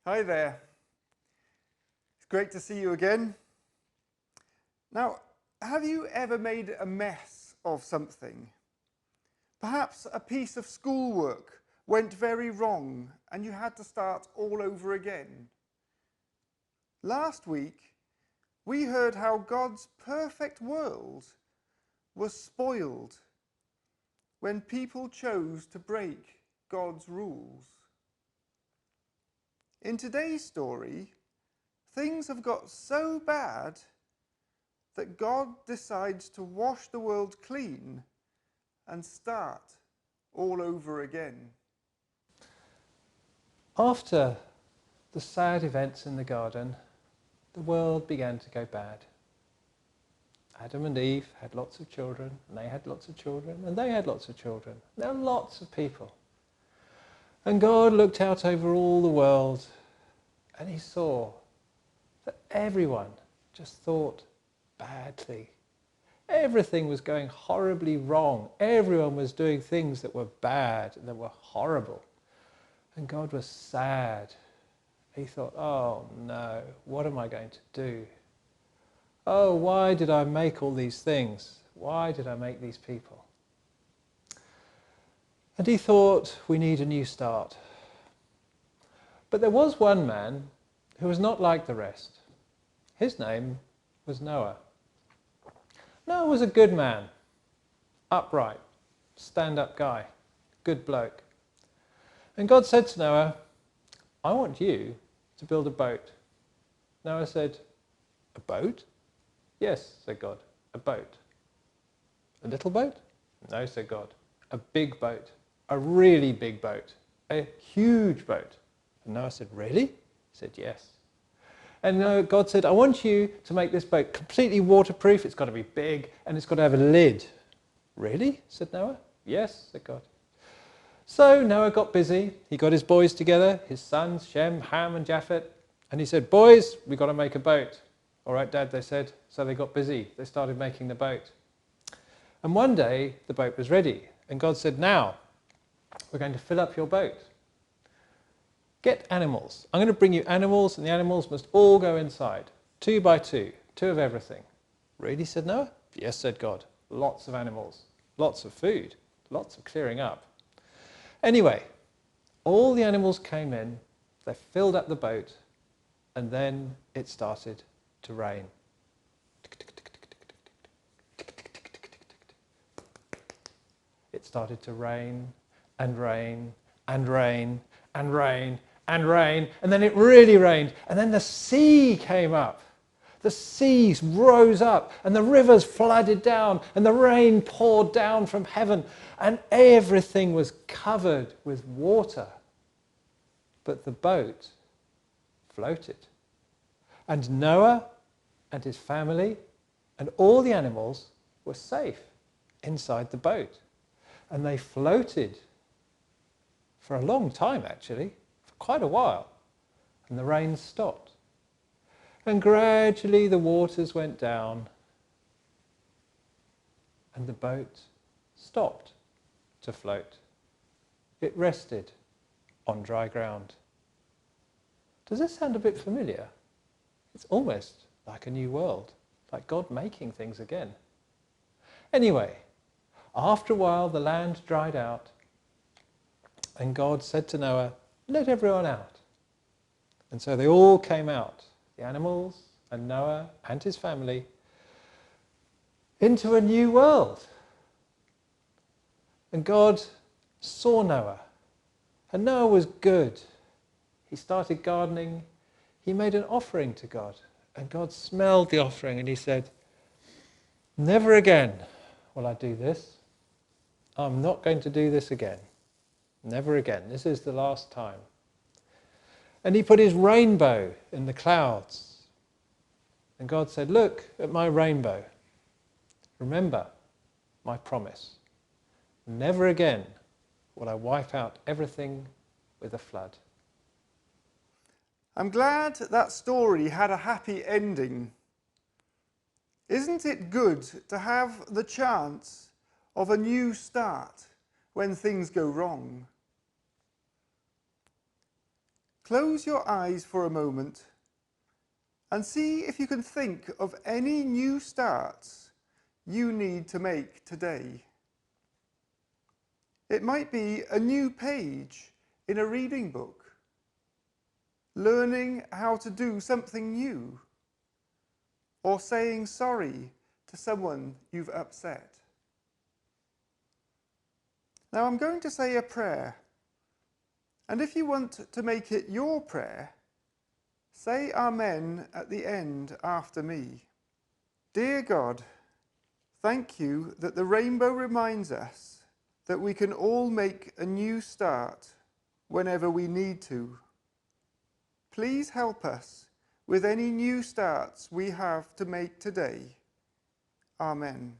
Hi there. It's great to see you again. Now, have you ever made a mess of something? Perhaps a piece of schoolwork went very wrong and you had to start all over again. Last week, we heard how God's perfect world was spoiled when people chose to break God's rules. In today's story, things have got so bad that God decides to wash the world clean and start all over again. After the sad events in the garden, the world began to go bad. Adam and Eve had lots of children, and they had lots of children, and they had lots of children. There were lots of people. And God looked out over all the world, and he saw that everyone just thought badly. Everything was going horribly wrong. Everyone was doing things that were bad and that were horrible. And God was sad. He thought, oh no, what am I going to do? Oh, why did I make all these things? Why did I make these people? And he thought, we need a new start. But there was one man who was not like the rest. His name was Noah. Noah was a good man, upright, stand-up guy, good bloke. And God said to Noah, I want you to build a boat. Noah said, a boat? Yes, said God, a boat. A little boat? No, said God, a big boat, a really big boat, a huge boat. And Noah said, really? He said, yes. And God said, I want you to make this boat completely waterproof. It's got to be big and it's got to have a lid. Really? Said Noah. Yes, said God. So Noah got busy. He got his boys together, his sons, Shem, Ham and Japheth. And he said, boys, we've got to make a boat. All right, Dad, they said. So they got busy. They started making the boat. And one day the boat was ready. And God said, now we're going to fill up your boat. Get animals. I'm going to bring you animals, and the animals must all go inside. 2 by 2, 2 of everything. Really, said Noah? Yes, said God. Lots of animals, lots of food, lots of clearing up. Anyway, all the animals came in, they filled up the boat, and then it started to rain. It started to rain, and rain, and rain, and rain, and rain, and then it really rained, and then the sea came up. The seas rose up, and the rivers flooded down, and the rain poured down from heaven, and everything was covered with water. But the boat floated. And Noah and his family and all the animals were safe inside the boat. And they floated for a long time, actually, for quite a while. And the rain stopped. And gradually the waters went down and the boat stopped to float. It rested on dry ground. Does this sound a bit familiar? It's almost like a new world, like God making things again. Anyway, after a while the land dried out and God said to Noah, let everyone out. And so they all came out, the animals and Noah and his family, into a new world. And God saw Noah, and Noah was good. He started gardening, he made an offering to God, and God smelled the offering and he said, never again will I do this. I'm not going to do this again. Never again. This is the last time. And he put his rainbow in the clouds. And God said, look at my rainbow. Remember my promise. Never again will I wipe out everything with a flood. I'm glad that story had a happy ending. Isn't it good to have the chance of a new start when things go wrong? Close your eyes for a moment and see if you can think of any new starts you need to make today. It might be a new page in a reading book, learning how to do something new, or saying sorry to someone you've upset. Now I'm going to say a prayer, and if you want to make it your prayer, say Amen at the end after me. Dear God, thank you that the rainbow reminds us that we can all make a new start whenever we need to. Please help us with any new starts we have to make today. Amen.